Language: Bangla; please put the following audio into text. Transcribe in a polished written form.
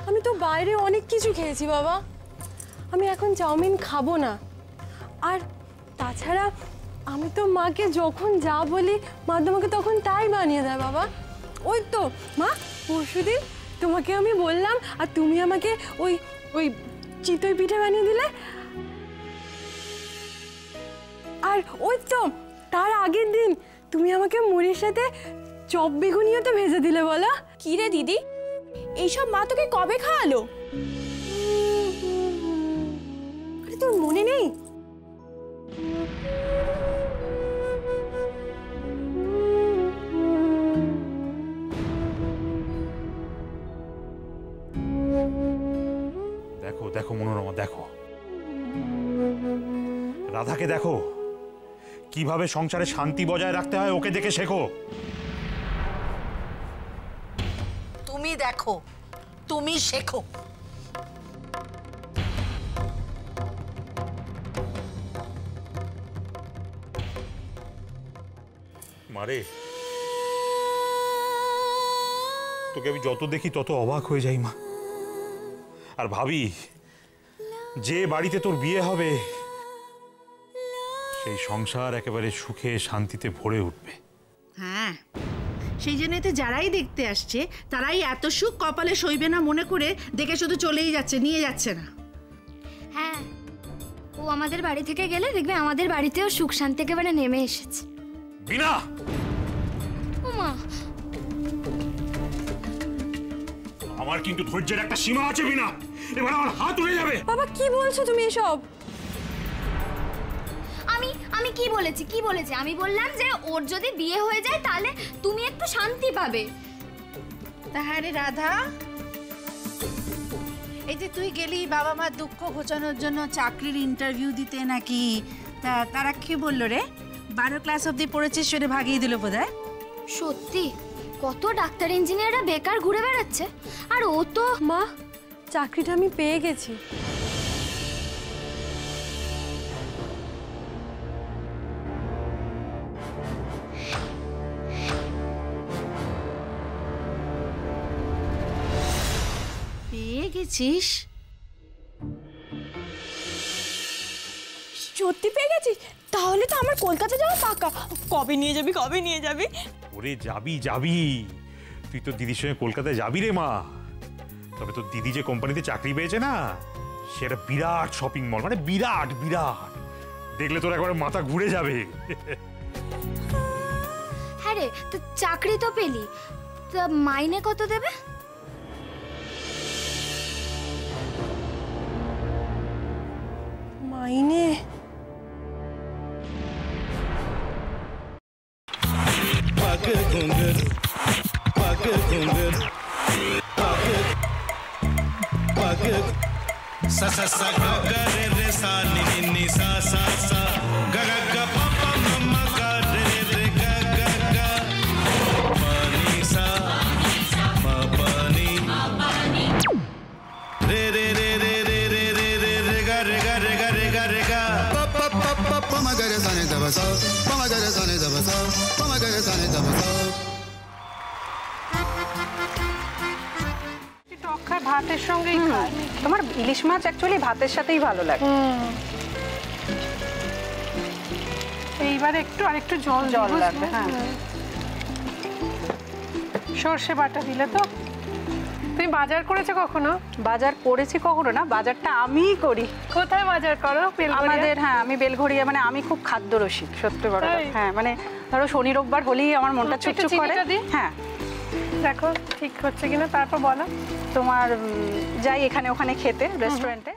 আমি তো বাইরে অনেক কিছু খেয়েছি বাবা, আমি এখন চাউমিন খাবো না। আর তাছাড়া আমি তো মাকে যখন যা বলি মা তোমাকে তখন তাই বানিয়ে দেয় বাবা। ওই তো মা পরশুদিন তোমাকে আমি বললাম আর তুমি আমাকে ওই ওই চিতই পিঠে বানিয়ে দিলে। আর ওই তো তার আগের দিন তুমি আমাকে মুড়ির সাথে চপ বেগুনিও তো ভেজে দিলে বলো। কি রে দিদি, এইসব মা তোকে কবে খাওয়ালো? আরে তোর মনে নেই? দেখো দেখো মনোরমা, দেখো রাধাকে দেখো, কিভাবে সংসারে শান্তি বজায় রাখতে হয় ওকে দেখে শেখো। তুমি দেখো, তুমি শেখো। মারে, তোকে আমি যত দেখি তত অবাক হয়ে যাই মা। আর ভাবি যে বাড়িতে তোর বিয়ে হবে সেই সংসার একেবারে সুখে শান্তিতে ভরে উঠবে। হ্যাঁ, সেই জন্যই তো যারাই দেখতে আসছে তারাই এত সুখ কপালে সইবে না মনে করে দেখে শুধু চলেই যাচ্ছে, নিয়ে যাচ্ছে না। হ্যাঁ, ও আমাদের বাড়ি থেকে গেলে দেখবে আমাদের বাড়িতেও সুখ শান্তি একেবারে নেমে এসেছে। বিনা, ওমা, আমার কিন্তু ধৈর্যের একটা সীমা আছে বিনা, এবার আমার হাত উড়ে যাবে। বাবা কি বলছো তুমি এসব? আমি কি বলেছি আমি বললাম যে ওর যদি বিয়ে হয়ে যায় তাহলে তুমি একটু শান্তি পাবে। তা হ্যাঁ রে রাধা, এই যে তুই গেলি বাবা মার দুঃখ ঘোচানোর জন্য চাকরির ইন্টারভিউ দিতে নাকি, তা তারা কি বললো রে? 12 ক্লাস অবধি পড়েছিস সেটা ভাগিয়ে দিল বোধহয়। সত্যি কত ডাক্তার ইঞ্জিনিয়াররা বেকার ঘুরে বেড়াচ্ছে, আর ও তো। মা, চাকরিটা আমি পেয়ে গেছি। পেয়ে গেছিস? সত্যি পেয়ে গেছিস? তাহলে তো আমার কলকাতা যাওয়া পাকা। কবে নিয়ে যাবি? ওরে যাবি যাবি, তুই তো দিদির সঙ্গে কলকাতায় যাবি রে মা। তবে তোর দিদি যে কোম্পানিতে চাকরি পেয়েছে না, সেটা বিরাট শপিং মল, মানে বিরাট বিরাট, দেখলে তোর একবার মাথা ঘুরে যাবে। হ্যাঁ রে, তো চাকরি তো পেলি, তা মাইনে কত দেবে? মাইনে sa sa sa ga ga re re sa ni ni ni sa sa sa ga ga ga pa pa ma ma ga re re ga ga ga pa ni sa ma pa ni re re re re re re re re re ga re ga re ga re ga re ga pa pa pa pa pa ma ga re sa ni da ba sa pa ma ga re sa ni da ba sa pa ma ga re sa ni da ba sa ভাতের সঙ্গেই খায়। তোমার ইলিশ মাছ অ্যাকচুয়ালি ভাতের সাথেই ভালো লাগে। এইবার আরেকটু জল লাগবে। হ্যাঁ, সর্ষে বাটা দিলে তো। তুমি বাজার করেছো কখনো? বাজার করেছি কখনো না, বাজারটা আমিই করি। কোথায় বাজার করো? আমাদের, হ্যাঁ, আমি বেলঘড়িয়া, মানে আমি খুব খাদ্য রসিক, সত্যি বড়। হ্যাঁ, মানে ধরো শনি রোববার হলেই আমার মনটা চুপচুপ করে। হ্যাঁ, দেখো ঠিক হচ্ছে কিনা, তারপর বলো। তোমার যাই এখানে ওখানে খেতে রেস্টুরেন্টে।